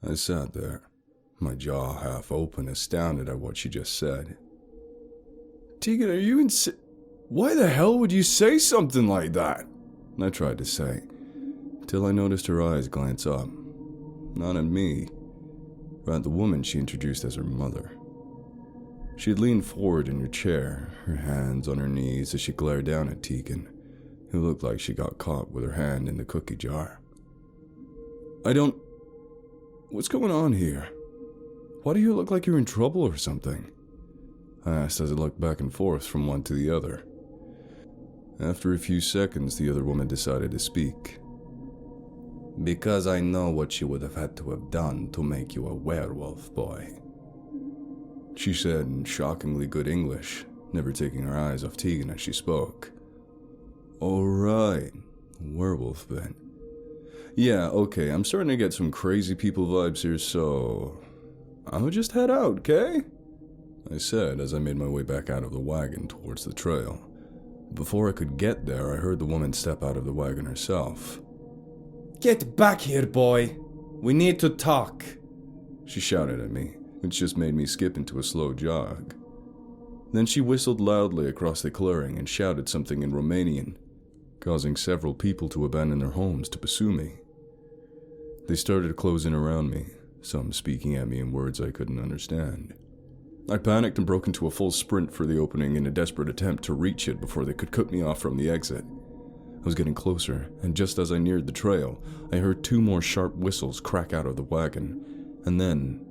I sat there, my jaw half open, astounded at what she just said. Teagan, are you Why the hell would you say something like that? I tried to say, till I noticed her eyes glance up. Not at me, but at the woman she introduced as her mother. She had leaned forward in her chair, her hands on her knees as she glared down at Teagan, who looked like she got caught with her hand in the cookie jar. What's going on here? Why do you look like you're in trouble or something? I asked as I looked back and forth from one to the other. After a few seconds, the other woman decided to speak. Because I know what you would have had to have done to make you a werewolf, boy. She said in shockingly good English, never taking her eyes off Teagan as she spoke. Alright, werewolf then. Yeah, okay, I'm starting to get some crazy people vibes here, so I'll just head out, okay? I said as I made my way back out of the wagon towards the trail. Before I could get there, I heard the woman step out of the wagon herself. Get back here, boy! We need to talk! She shouted at me, which just made me skip into a slow jog. Then she whistled loudly across the clearing and shouted something in Romanian, causing several people to abandon their homes to pursue me. They started closing around me, some speaking at me in words I couldn't understand. I panicked and broke into a full sprint for the opening in a desperate attempt to reach it before they could cut me off from the exit. I was getting closer, and just as I neared the trail, I heard 2 more sharp whistles crack out of the wagon, and then,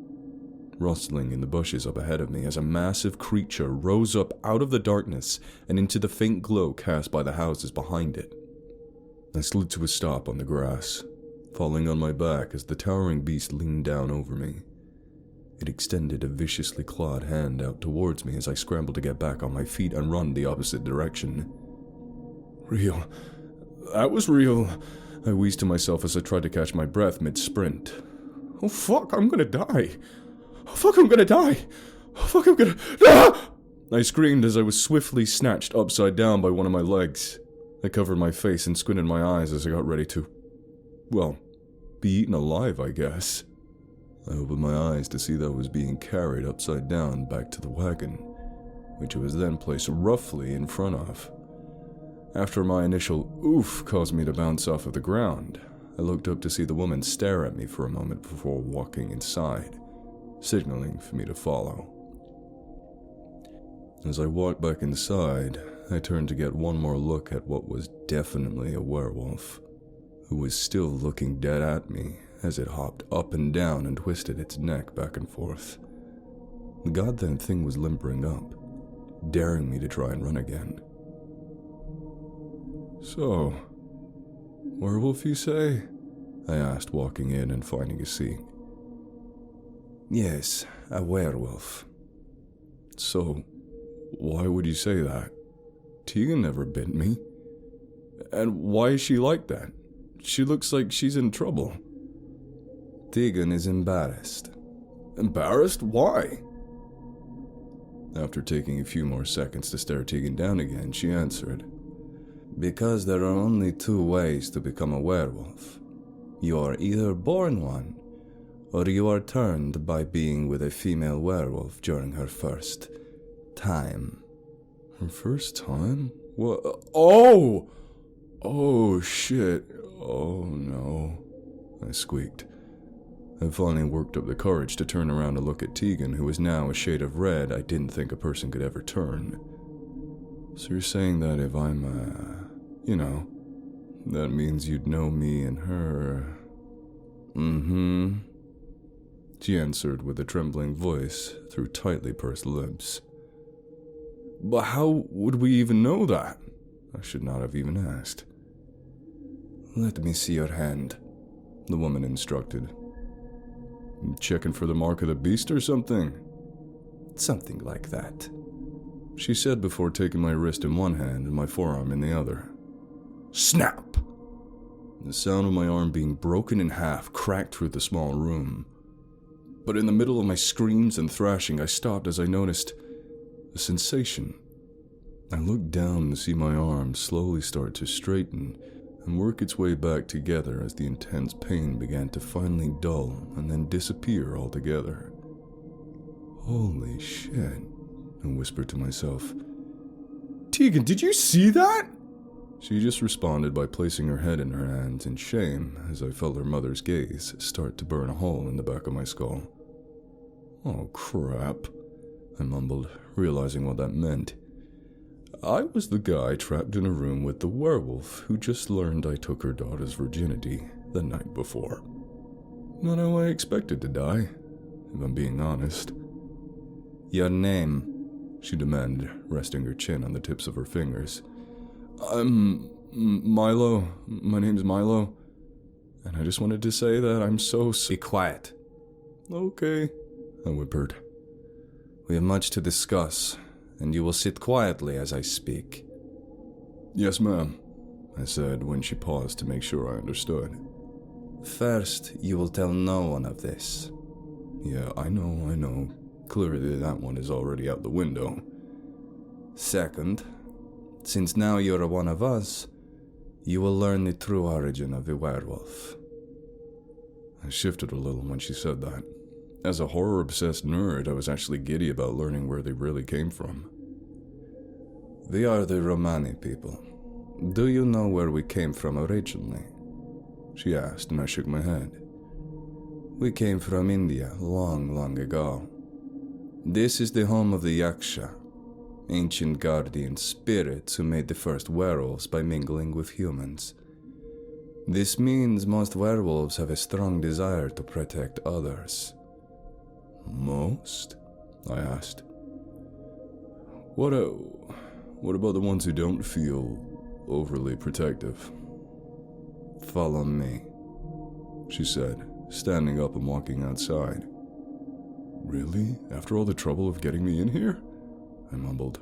rustling in the bushes up ahead of me as a massive creature rose up out of the darkness and into the faint glow cast by the houses behind it. I slid to a stop on the grass, falling on my back as the towering beast leaned down over me. It extended a viciously clawed hand out towards me as I scrambled to get back on my feet and run the opposite direction. Real. That was real. I wheezed to myself as I tried to catch my breath mid-sprint. Oh fuck, I'm gonna die. Oh fuck, I'm gonna die. Oh fuck, I'm gonna... Ah! I screamed as I was swiftly snatched upside down by one of my legs. I covered my face and squinted my eyes as I got ready to, well, be eaten alive, I guess. I opened my eyes to see that I was being carried upside down back to the wagon, which was then placed roughly in front of. After my initial oof caused me to bounce off of the ground, I looked up to see the woman stare at me for a moment before walking inside, signaling for me to follow. As I walked back inside, I turned to get one more look at what was definitely a werewolf, who was still looking dead at me as it hopped up and down and twisted its neck back and forth. The goddamn thing was limpering up, daring me to try and run again. So, werewolf you say? I asked, walking in and finding a seat. Yes, a werewolf. So, why would you say that? Teagan never bit me. And why is she like that? She looks like she's in trouble. Teagan is embarrassed. Embarrassed? Why? After taking a few more seconds to stare Teagan down again, she answered, Because there are only 2 ways to become a werewolf. You are either born one, or you are turned by being with a female werewolf during her first time. Her first time? What? Oh! Oh, shit. Oh, no. I squeaked. I finally worked up the courage to turn around to look at Teagan, who was now a shade of red I didn't think a person could ever turn. So you're saying that if I'm, that means you'd know me and her... Mm-hmm. She answered with a trembling voice through tightly pursed lips. But how would we even know that? I should not have even asked. Let me see your hand, the woman instructed. Checking for the mark of the beast or something? Something like that, she said before taking my wrist in one hand and my forearm in the other. Snap! The sound of my arm being broken in half cracked through the small room. But in the middle of my screams and thrashing, I stopped as I noticed a sensation. I looked down to see my arm slowly start to straighten and work its way back together as the intense pain began to finally dull and then disappear altogether. Holy shit, I whispered to myself. Teagan, did you see that? She just responded by placing her head in her hands in shame as I felt her mother's gaze start to burn a hole in the back of my skull. Oh crap, I mumbled, realizing what that meant. I was the guy trapped in a room with the werewolf who just learned I took her daughter's virginity the night before. Not how I expected to die, if I'm being honest. Your name, she demanded, resting her chin on the tips of her fingers. Milo. My name's Milo. And I just wanted to say that I'm so... Be quiet. Okay, I whimpered. We have much to discuss, and you will sit quietly as I speak. Yes, ma'am, I said when she paused to make sure I understood. First, you will tell no one of this. Yeah, I know. Clearly that one is already out the window. Second, since now you're one of us, you will learn the true origin of the werewolf. I shifted a little when she said that. As a horror-obsessed nerd, I was actually giddy about learning where they really came from. We are the Romani people. Do you know where we came from originally? She asked, and I shook my head. We came from India long, long ago. This is the home of the Yaksha, ancient guardian spirits who made the first werewolves by mingling with humans. This means most werewolves have a strong desire to protect others. Most? I asked. What about the ones who don't feel overly protective? Follow me, she said, standing up and walking outside. Really? After all the trouble of getting me in here? I mumbled.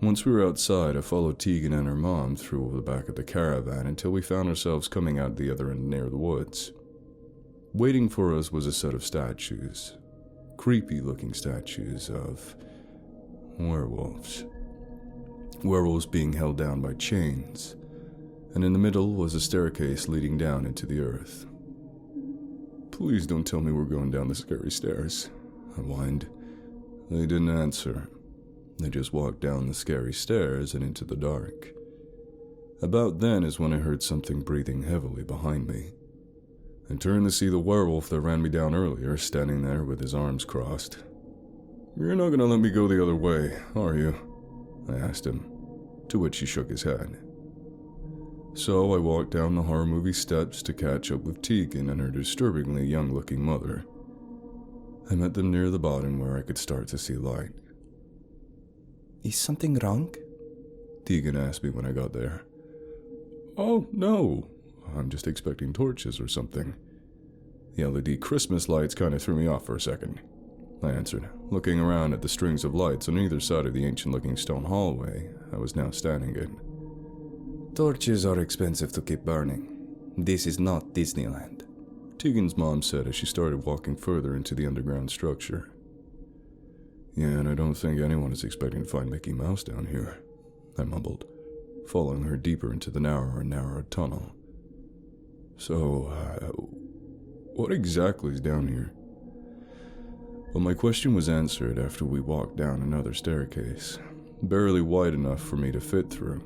Once we were outside, I followed Teagan and her mom through the back of the caravan until we found ourselves coming out the other end near the woods. Waiting for us was a set of statues. Creepy-looking statues of werewolves. Werewolves being held down by chains, and in the middle was a staircase leading down into the earth. Please don't tell me we're going down the scary stairs, I whined. They didn't answer. They just walked down the scary stairs and into the dark. About then is when I heard something breathing heavily behind me. I turned to see the werewolf that ran me down earlier, standing there with his arms crossed. You're not gonna let me go the other way, are you? I asked him, to which he shook his head. So I walked down the horror movie steps to catch up with Teagan and her disturbingly young-looking mother. I met them near the bottom where I could start to see light. Is something wrong? Teagan asked me when I got there. Oh, no. I'm just expecting torches or something. The LED Christmas lights kind of threw me off for a second, I answered, looking around at the strings of lights on either side of the ancient-looking stone hallway I was now standing in. Torches are expensive to keep burning. This is not Disneyland, Teagan's mom said as she started walking further into the underground structure. Yeah, and I don't think anyone is expecting to find Mickey Mouse down here, I mumbled, following her deeper into the narrower and narrower tunnel. So, what exactly is down here? Well, my question was answered after we walked down another staircase, barely wide enough for me to fit through.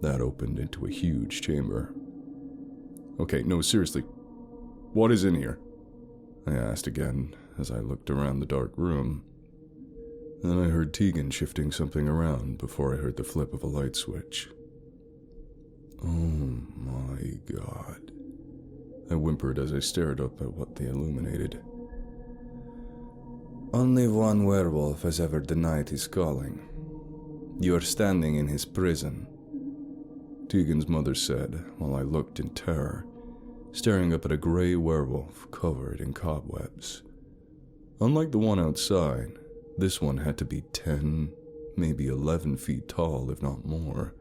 That opened into a huge chamber. Okay, no, seriously, what is in here? I asked again as I looked around the dark room. Then I heard Teagan shifting something around before I heard the flip of a light switch. Oh my god, I whimpered as I stared up at what they illuminated. Only one werewolf has ever denied his calling. You are standing in his prison, Teagan's mother said while I looked in terror, staring up at a gray werewolf covered in cobwebs. Unlike the one outside, this one had to be 10, maybe 11 feet tall, if not more,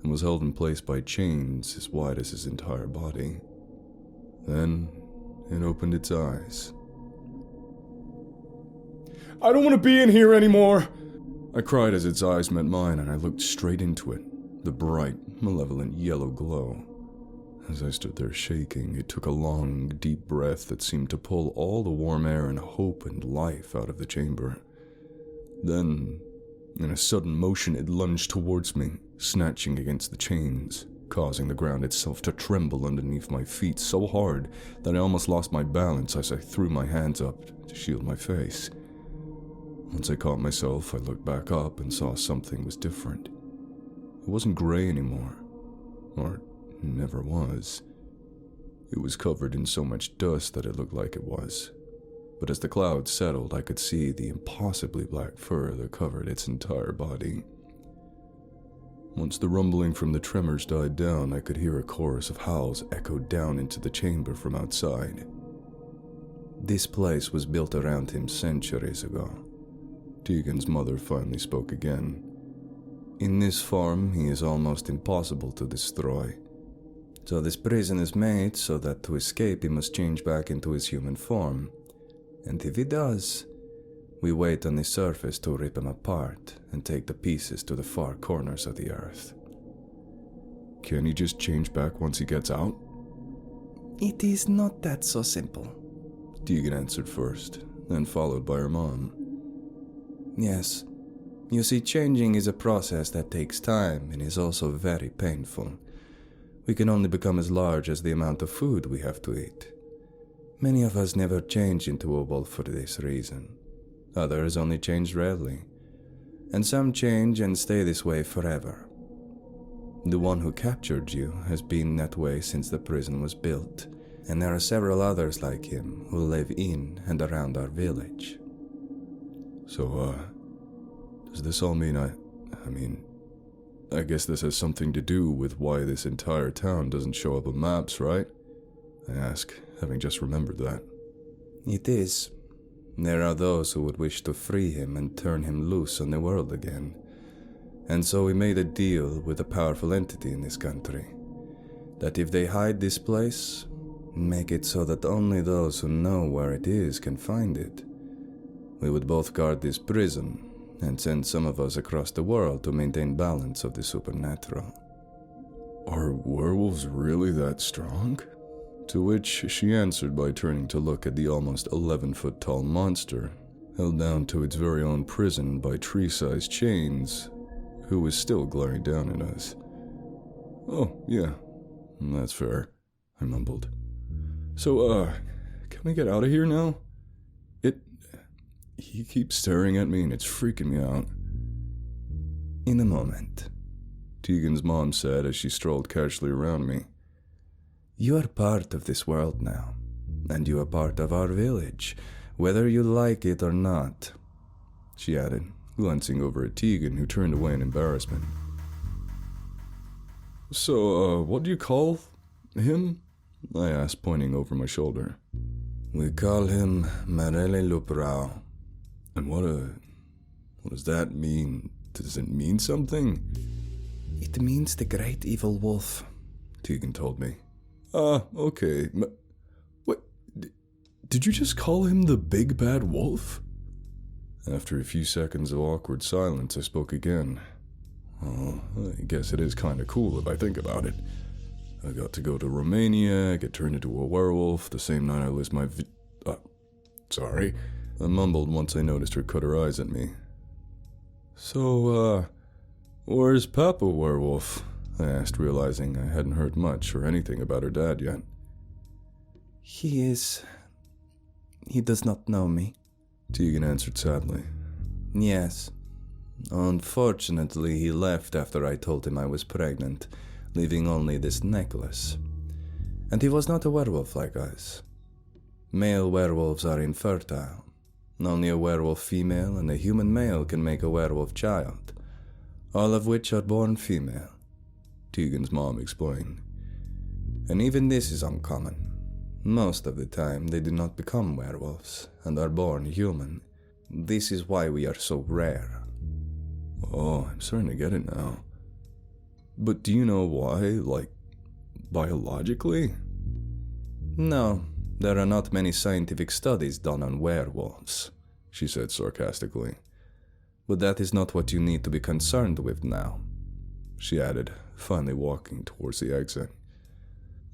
and was held in place by chains as wide as his entire body. Then it opened its eyes. I don't want to be in here anymore, I cried as its eyes met mine, and I looked straight into it, the bright, malevolent yellow glow. As I stood there shaking, it took a long, deep breath that seemed to pull all the warm air and hope and life out of the chamber. Then, in a sudden motion, it lunged towards me, snatching against the chains, causing the ground itself to tremble underneath my feet so hard that I almost lost my balance as I threw my hands up to shield my face. Once I caught myself, I looked back up and saw something was different. It wasn't gray anymore, or never was. It was covered in so much dust that it looked like it was. But as the clouds settled, I could see the impossibly black fur that covered its entire body. Once the rumbling from the tremors died down, I could hear a chorus of howls echo down into the chamber from outside. This place was built around him centuries ago. Teagan's mother finally spoke again. In this form, he is almost impossible to destroy. So this prison is made so that to escape he must change back into his human form. And if he does, we wait on the surface to rip him apart and take the pieces to the far corners of the earth. Can he just change back once he gets out? It is not that so simple, Teagan answered first, then followed by her mom. Yes. You see, changing is a process that takes time and is also very painful. We can only become as large as the amount of food we have to eat. Many of us never change into a wolf for this reason. Others only change rarely. And some change and stay this way forever. The one who captured you has been that way since the prison was built, and there are several others like him who live in and around our village. So, does this all mean I guess this has something to do with why this entire town doesn't show up on maps, right? I ask, having just remembered that. It is. There are those who would wish to free him and turn him loose on the world again. And so we made a deal with a powerful entity in this country, that if they hide this place, make it so that only those who know where it is can find it. We would both guard this prison, and send some of us across the world to maintain balance of the supernatural. Are werewolves really that strong? To which she answered by turning to look at the almost 11-foot-tall monster, held down to its very own prison by tree-sized chains, who was still glaring down at us. Oh, yeah, that's fair, I mumbled. So, can we get out of here now? He keeps staring at me and it's freaking me out. In a moment, Teagan's mom said as she strolled casually around me. You are part of this world now, and you are part of our village, whether you like it or not, she added, glancing over at Teagan, who turned away in embarrassment. So, what do you call him? I asked, pointing over my shoulder. We call him Marele Luprao. And what does that mean? Does it mean something? It means the great evil wolf, Teagan told me. Okay. What? Did you just call him the big bad wolf? After a few seconds of awkward silence, I spoke again. Oh, I guess it is kind of cool if I think about it. I got to go to Romania, get turned into a werewolf the same night I list my sorry. I mumbled once I noticed her cut her eyes at me. So, where's Papa Werewolf? I asked, realizing I hadn't heard much or anything about her dad yet. He does not know me, Teagan answered sadly. Yes. Unfortunately, he left after I told him I was pregnant, leaving only this necklace. And he was not a werewolf like us. Male werewolves are infertile. Only a werewolf female and a human male can make a werewolf child, all of which are born female, Teagan's mom explained. And even this is uncommon. Most of the time, they do not become werewolves and are born human. This is why we are so rare. Oh, I'm starting to get it now. But do you know why, biologically? No, there are not many scientific studies done on werewolves, she said sarcastically. But that is not what you need to be concerned with now. she added, finally walking towards the exit.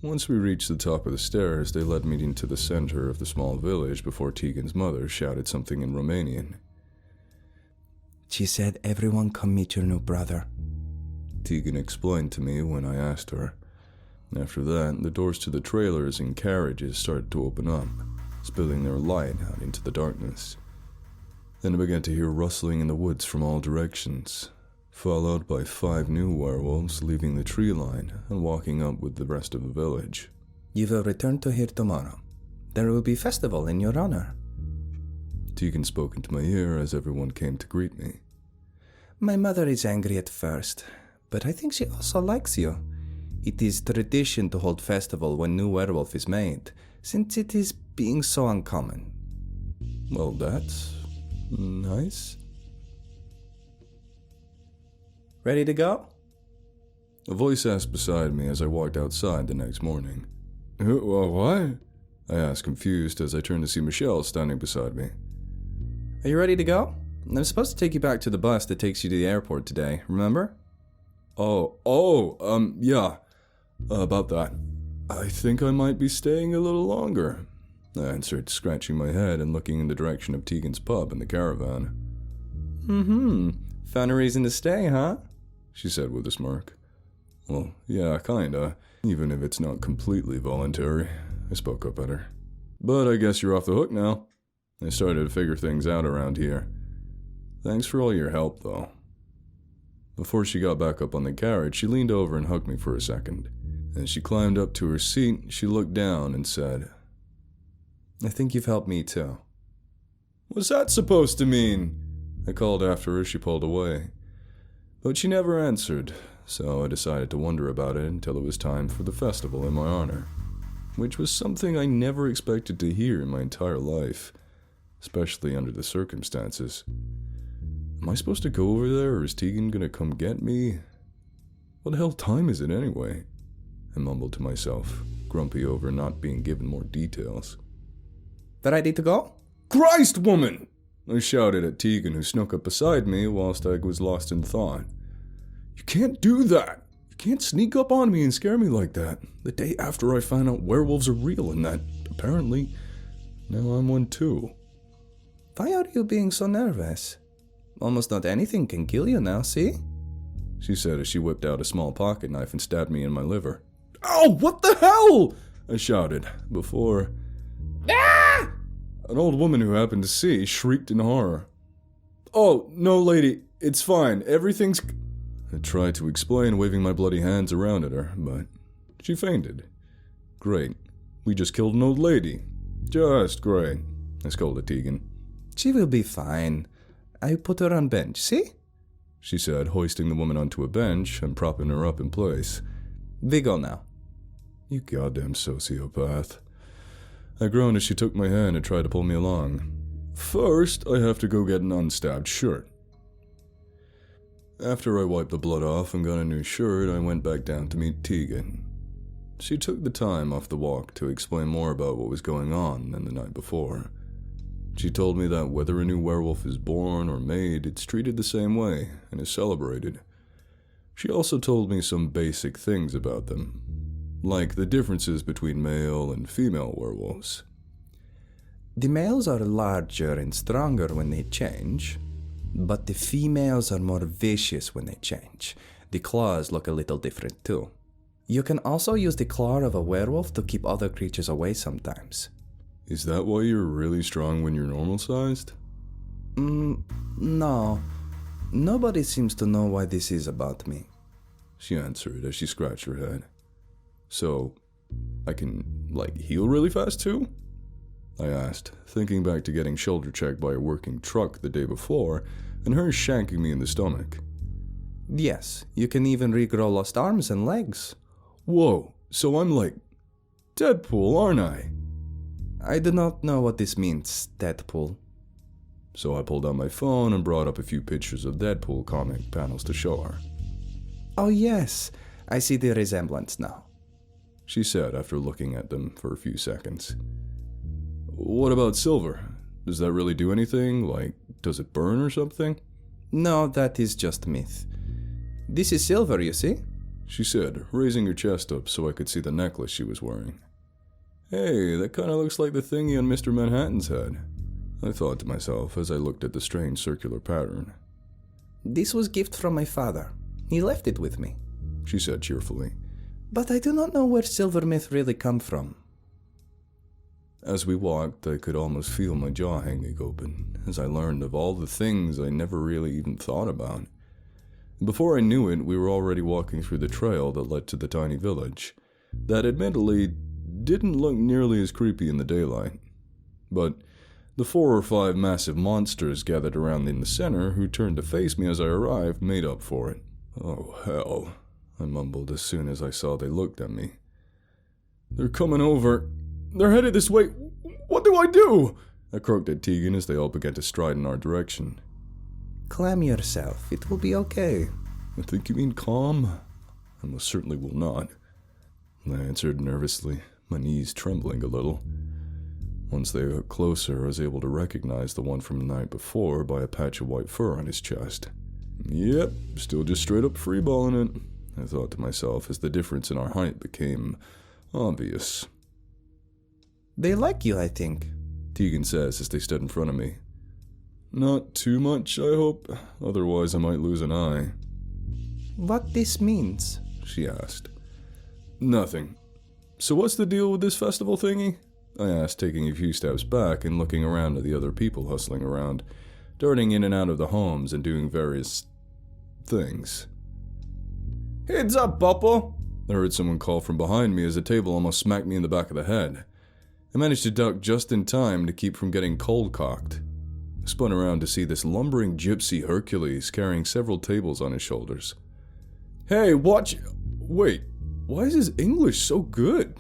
Once we reached the top of the stairs, they led me into the center of the small village before Teagan's mother shouted something in Romanian. She said everyone come meet your new brother, Teagan explained to me when I asked her. After that, the doors to the trailers and carriages started to open up, spilling their light out into the darkness. Then I began to hear rustling in the woods from all directions, followed by 5 new werewolves leaving the tree line and walking up with the rest of the village. You will return to here tomorrow. There will be festival in your honor. Teagan spoke into my ear as everyone came to greet me. My mother is angry at first, but I think she also likes you. It is tradition to hold festival when new werewolf is made, since it is being so uncommon. Well, that's nice. Ready to go? A voice asked beside me as I walked outside the next morning. What? I asked, confused, as I turned to see Michelle standing beside me. Are you ready to go? I'm supposed to take you back to the bus that takes you to the airport today, remember? Yeah. About that. I think I might be staying a little longer, I answered, scratching my head and looking in the direction of Teagan's pub and the caravan. Found a reason to stay, huh? She said with a smirk. Well, yeah, kinda. Even if it's not completely voluntary, I spoke up at her. But I guess you're off the hook now. I started to figure things out around here. Thanks for all your help, though. Before she got back up on the carriage, she leaned over and hugged me for a second. As she climbed up to her seat, she looked down and said, I think you've helped me too. What's that supposed to mean? I called after her as she pulled away. But she never answered, so I decided to wonder about it until it was time for the festival in my honor, which was something I never expected to hear in my entire life, especially under the circumstances. Am I supposed to go over there, or is Teagan gonna come get me? What the hell time is it anyway? I mumbled to myself, grumpy over not being given more details. Ready to go? Christ, woman! I shouted at Teagan, who snuck up beside me whilst I was lost in thought. You can't do that! You can't sneak up on me and scare me like that, the day after I found out werewolves are real and that, apparently, now I'm one too. Why are you being so nervous? Almost not anything can kill you now, see? She said as she whipped out a small pocket knife and stabbed me in my liver. Ow, what the hell? I shouted, before... Ah! An old woman who happened to see shrieked in horror. Oh, no, lady, it's fine, everything's... I tried to explain, waving my bloody hands around at her, but she fainted. Great. We just killed an old lady. Just great, I scolded Teagan. She will be fine. I put her on bench, see? She said, hoisting the woman onto a bench and propping her up in place. We go now. You goddamn sociopath. I groaned as she took my hand and tried to pull me along. First, I have to go get an unstabbed shirt. After I wiped the blood off and got a new shirt, I went back down to meet Teagan. She took the time off the walk to explain more about what was going on than the night before. She told me that whether a new werewolf is born or made, it's treated the same way and is celebrated. She also told me some basic things about them, like the differences between male and female werewolves. The males are larger and stronger when they change, but the females are more vicious when they change. The claws look a little different too. You can also use the claw of a werewolf to keep other creatures away sometimes. Is that why you're really strong when you're normal-sized? No. Nobody seems to know why this is about me, she answered as she scratched her head. So, I can, heal really fast too? I asked, thinking back to getting shoulder-checked by a working truck the day before, and her shanking me in the stomach. Yes, you can even regrow lost arms and legs. Whoa, so I'm like Deadpool, aren't I? I do not know what this means, Deadpool. So I pulled out my phone and brought up a few pictures of Deadpool comic panels to show her. Oh yes, I see the resemblance now, she said after looking at them for a few seconds. What about silver? Does that really do anything? Does it burn or something? No, that is just myth. This is silver, you see? She said, raising her chest up so I could see the necklace she was wearing. Hey, that kind of looks like the thingy on Mr. Manhattan's head, I thought to myself as I looked at the strange circular pattern. This was gift from my father. He left it with me, she said cheerfully. But I do not know where silver myth really come from. As we walked, I could almost feel my jaw hanging open as I learned of all the things I never really even thought about. Before I knew it, we were already walking through the trail that led to the tiny village, that admittedly didn't look nearly as creepy in the daylight. But the 4 or 5 massive monsters gathered around in the center who turned to face me as I arrived made up for it. Oh, hell, I mumbled as soon as I saw they looked at me. They're coming over. They're headed this way. What do I do? I croaked at Teagan as they all began to stride in our direction. Calm yourself. It will be okay. I think you mean calm? I most certainly will not, I answered nervously, my knees trembling a little. Once they got closer, I was able to recognize the one from the night before by a patch of white fur on his chest. Yep, still just straight up freeballing it, I thought to myself as the difference in our height became obvious. They like you, I think, Teagan says as they stood in front of me. Not too much, I hope, otherwise I might lose an eye. What this means? She asked. Nothing. So what's the deal with this festival thingy? I asked, taking a few steps back and looking around at the other people hustling around, darting in and out of the homes and doing various things. Heads up, Papa! I heard someone call from behind me as a table almost smacked me in the back of the head. I managed to duck just in time to keep from getting cold-cocked. I spun around to see this lumbering gypsy Hercules carrying several tables on his shoulders. Hey, watch... Wait, why is his English so good?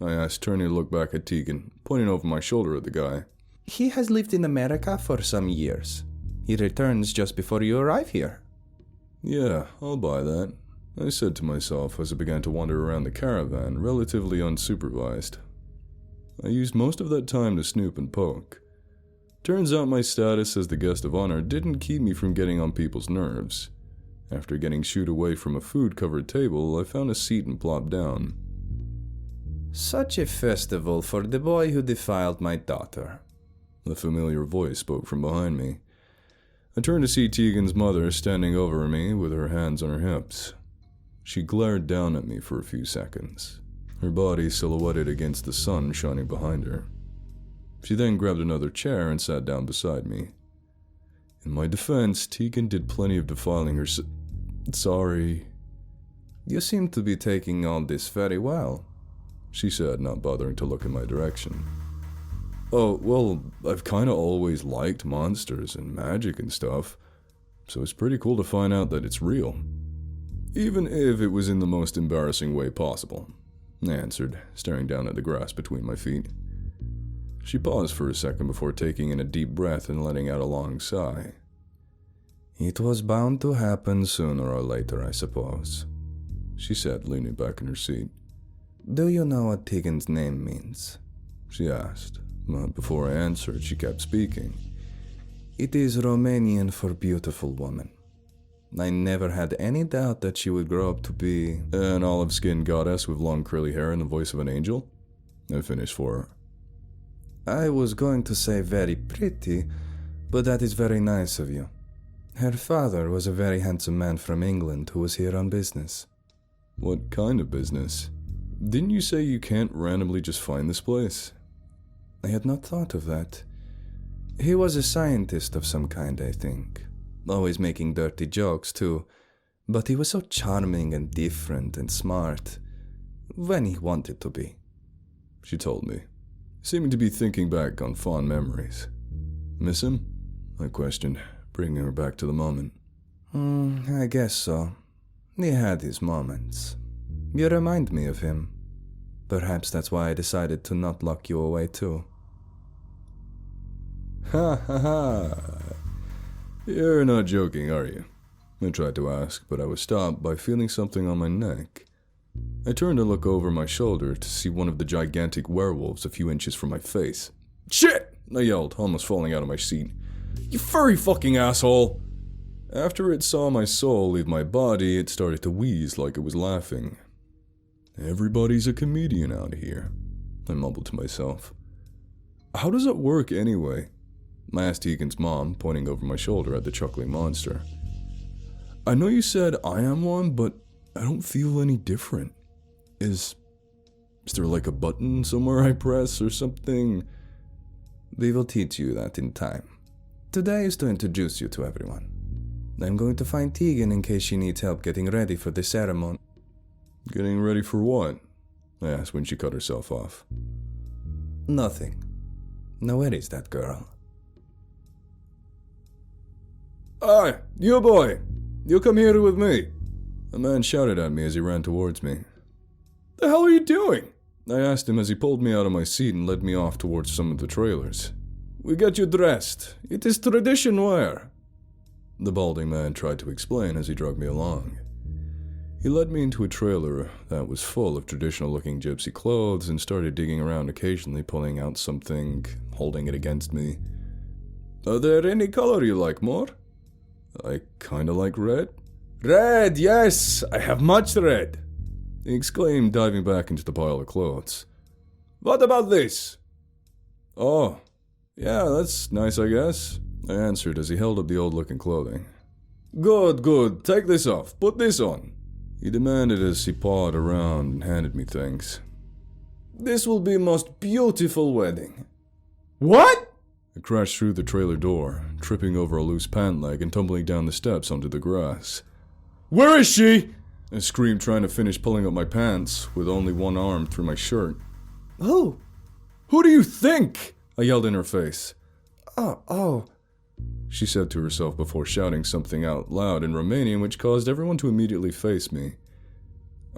I asked, turning to look back at Teagan, pointing over my shoulder at the guy. He has lived in America for some years. He returns just before you arrive here. Yeah, I'll buy that, I said to myself as I began to wander around the caravan, relatively unsupervised. I used most of that time to snoop and poke. Turns out my status as the guest of honor didn't keep me from getting on people's nerves. After getting shooed away from a food-covered table, I found a seat and plopped down. Such a festival for the boy who defiled my daughter. A familiar voice spoke from behind me. I turned to see Teagan's mother standing over me with her hands on her hips. She glared down at me for a few seconds, her body silhouetted against the sun shining behind her. She then grabbed another chair and sat down beside me. In my defense, Teagan did plenty of defiling her Sorry. You seem to be taking all this very well, she said, not bothering to look in my direction. Oh, well, I've kinda always liked monsters and magic and stuff, so it's pretty cool to find out that it's real. Even if it was in the most embarrassing way possible, I answered, staring down at the grass between my feet. She paused for a second before taking in a deep breath and letting out a long sigh. It was bound to happen sooner or later, I suppose, she said, leaning back in her seat. Do you know what Teagan's name means? She asked, but before I answered, she kept speaking. It is Romanian for beautiful woman. I never had any doubt that she would grow up to be an olive-skinned goddess with long curly hair and the voice of an angel. I finished for her. I was going to say very pretty, but that is very nice of you. Her father was a very handsome man from England who was here on business. What kind of business? Didn't you say you can't randomly just find this place? I had not thought of that. He was a scientist of some kind, I think. Always making dirty jokes, too. But he was so charming and different and smart. When he wanted to be. She told me, seeming to be thinking back on fond memories. Miss him? I questioned, bringing her back to the moment. I guess so. He had his moments. You remind me of him. Perhaps that's why I decided to not lock you away, too. Ha ha ha. You're not joking, are you? I tried to ask, but I was stopped by feeling something on my neck. I turned to look over my shoulder to see one of the gigantic werewolves a few inches from my face. Shit! I yelled, almost falling out of my seat. You furry fucking asshole! After it saw my soul leave my body, it started to wheeze like it was laughing. Everybody's a comedian out here, I mumbled to myself. How does it work anyway? I asked Teagan's mom, pointing over my shoulder at the chuckling monster. I know you said I am one, but I don't feel any different. Is there like a button somewhere I press or something? We will teach you that in time. Today is to introduce you to everyone. I'm going to find Teagan in case she needs help getting ready for the ceremony. Getting ready for what? I asked when she cut herself off. Nothing. Now where is that girl? Aye, you boy! You come here with me! A man shouted at me as he ran towards me. The hell are you doing? I asked him as he pulled me out of my seat and led me off towards some of the trailers. We get you dressed. It is tradition wear. The balding man tried to explain as he dragged me along. He led me into a trailer that was full of traditional-looking gypsy clothes and started digging around, occasionally pulling out something, holding it against me. Are there any color you like more? I kinda like red. Red, yes! I have much red! He exclaimed, diving back into the pile of clothes. What about this? Oh, yeah, that's nice, I guess, I answered as he held up the old-looking clothing. Good, good, take this off, put this on, he demanded as he pawed around and handed me things. This will be most beautiful wedding. What? I crashed through the trailer door, tripping over a loose pant leg and tumbling down the steps onto the grass. Where is she? I screamed, trying to finish pulling up my pants with only one arm through my shirt. Who? Who do you think? I yelled in her face. Oh, she said to herself before shouting something out loud in Romanian, which caused everyone to immediately face me.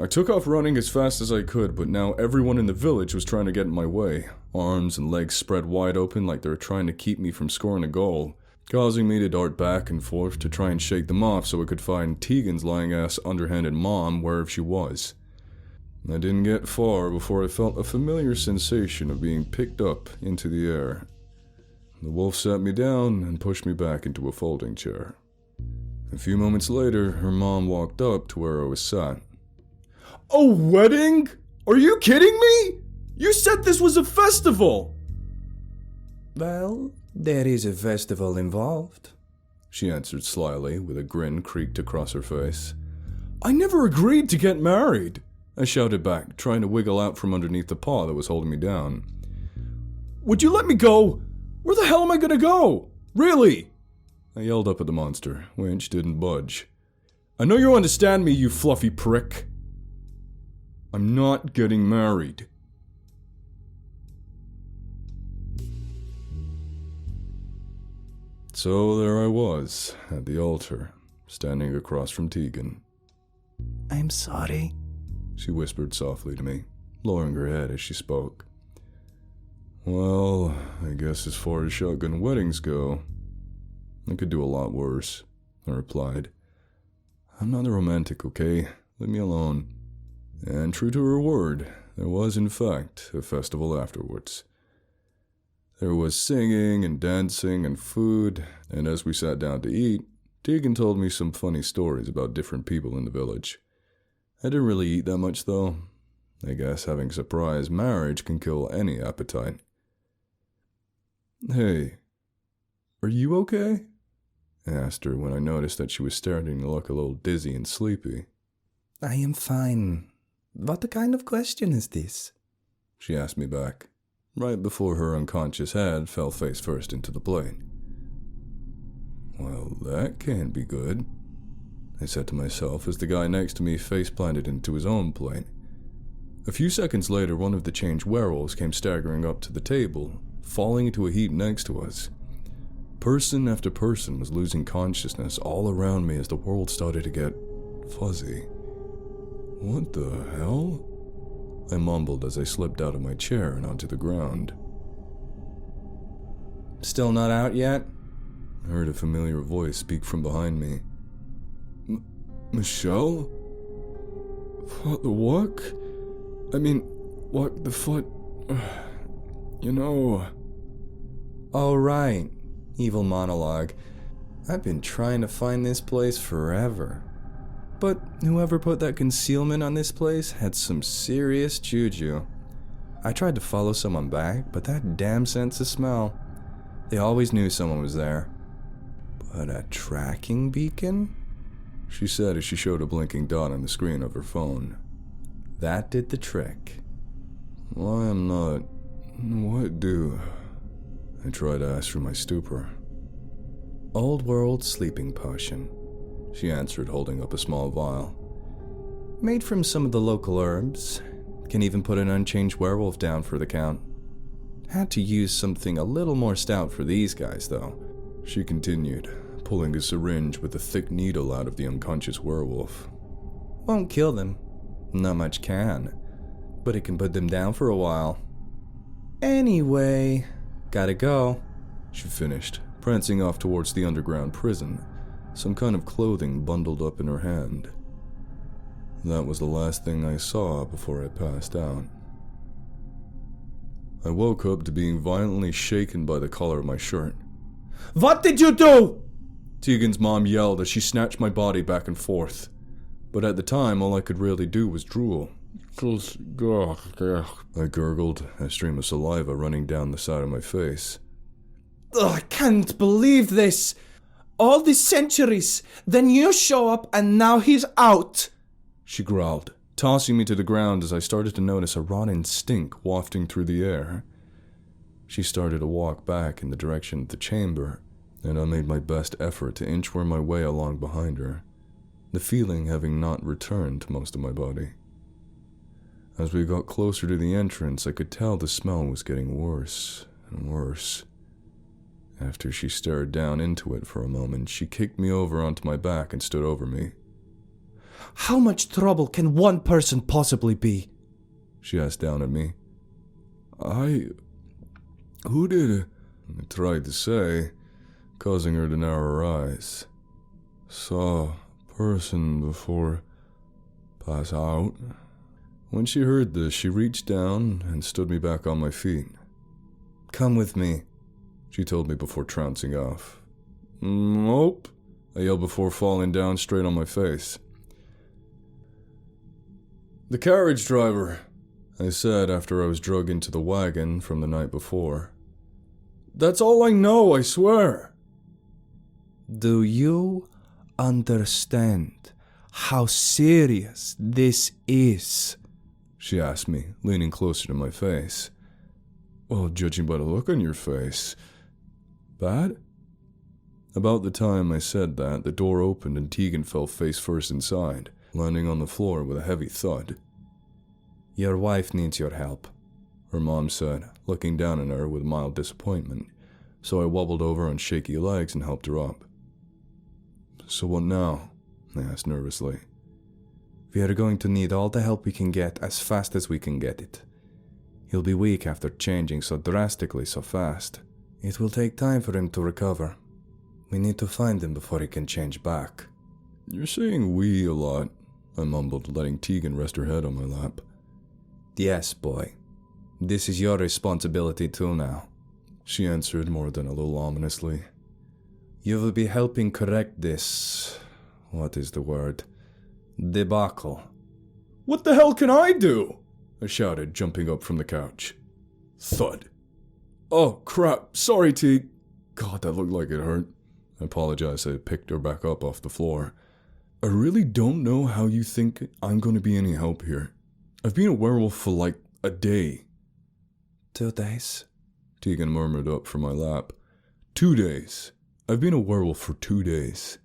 I took off running as fast as I could, but now everyone in the village was trying to get in my way, arms and legs spread wide open like they were trying to keep me from scoring a goal, causing me to dart back and forth to try and shake them off so I could find Teagan's lying-ass underhanded mom wherever she was. I didn't get far before I felt a familiar sensation of being picked up into the air. The wolf sat me down and pushed me back into a folding chair. A few moments later, her mom walked up to where I was sat. A wedding? Are you kidding me? You said this was a festival! well, there is a festival involved, she answered slyly, with a grin creaked across her face. I never agreed to get married, I shouted back, trying to wiggle out from underneath the paw that was holding me down. Would you let me go? Where the hell am I gonna go? Really? I yelled up at the monster, which didn't budge. I know you understand me, you fluffy prick. I'm not getting married. So there I was, at the altar, standing across from Teagan. I'm sorry, she whispered softly to me, lowering her head as she spoke. Well, I guess as far as shotgun weddings go, I could do a lot worse, I replied. I'm not a romantic, okay? Leave me alone. And true to her word, there was in fact a festival afterwards. There was singing and dancing and food, and as we sat down to eat, Teagan told me some funny stories about different people in the village. I didn't really eat that much though. I guess having surprise marriage can kill any appetite. Hey, are you okay? I asked her when I noticed that she was starting to look a little dizzy and sleepy. I am fine. What kind of question is this? She asked me back, right before her unconscious head fell face first into the plate. Well, that can't be good, I said to myself as the guy next to me face planted into his own plate. A few seconds later, one of the changed werewolves came staggering up to the table, falling into a heap next to us. Person after person was losing consciousness all around me as the world started to get fuzzy. What the hell? I mumbled as I slipped out of my chair and onto the ground. Still not out yet? I heard a familiar voice speak from behind me. Michelle? What the walk? I mean, walk the foot. You know. All right, evil monologue. I've been trying to find this place forever. But whoever put that concealment on this place had some serious juju. I tried to follow someone back, but that damn sense of smell. They always knew someone was there. But a tracking beacon? She said as she showed a blinking dot on the screen of her phone. That did the trick. Why I'm not... What do... I tried to ask through my stupor. Old world sleeping potion, she answered, holding up a small vial. Made from some of the local herbs. Can even put an unchanged werewolf down for the count. Had to use something a little more stout for these guys, though. She continued, pulling a syringe with a thick needle out of the unconscious werewolf. Won't kill them. Not much can. But it can put them down for a while. Anyway, gotta go, she finished, prancing off towards the underground prison, some kind of clothing bundled up in her hand. That was the last thing I saw before I passed out. I woke up to being violently shaken by the collar of my shirt. What did you do? Teagan's mom yelled as she snatched my body back and forth. But at the time, all I could really do was drool. I gurgled, a stream of saliva running down the side of my face. I can't believe this. All these centuries, then you show up and now he's out, she growled, tossing me to the ground as I started to notice a rotten stink wafting through the air. She started to walk back in the direction of the chamber, and I made my best effort to inchworm my way along behind her, the feeling having not returned to most of my body. As we got closer to the entrance, I could tell the smell was getting worse and worse. After she stared down into it for a moment, she kicked me over onto my back and stood over me. How much trouble can one person possibly be? She asked down at me. Who did? I tried to say, causing her to narrow her eyes. Saw a person before pass out. When she heard this, she reached down and stood me back on my feet. Come with me, she told me before trouncing off. Nope, I yelled before falling down straight on my face. The carriage driver, I said after I was dragged into the wagon from the night before. That's all I know, I swear. Do you understand how serious this is? She asked me, leaning closer to my face. Well, judging by the look on your face. Bad? About the time I said that, the door opened and Teagan fell face first inside, landing on the floor with a heavy thud. Your wife needs your help, her mom said, looking down at her with mild disappointment, so I wobbled over on shaky legs and helped her up. So what now? I asked nervously. We are going to need all the help we can get as fast as we can get it. He'll be weak after changing so drastically so fast. It will take time for him to recover. We need to find him before he can change back. You're saying we a lot, I mumbled, letting Teagan rest her head on my lap. Yes, boy. This is your responsibility too now, she answered more than a little ominously. You will be helping correct this... what is the word? Debacle. What the hell can I do? I shouted, jumping up from the couch. Thud. Oh, crap. Sorry, Teague. God, that looked like it hurt. I apologized as I picked her back up off the floor. I really don't know how you think I'm going to be any help here. I've been a werewolf for like a day. 2 days? Teagan murmured up from my lap. 2 days. I've been a werewolf for 2 days.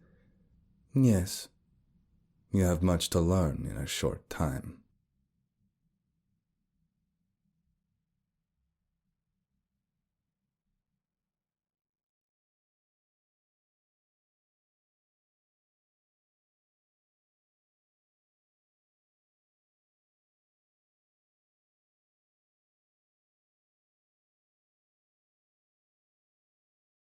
Yes. You have much to learn in a short time.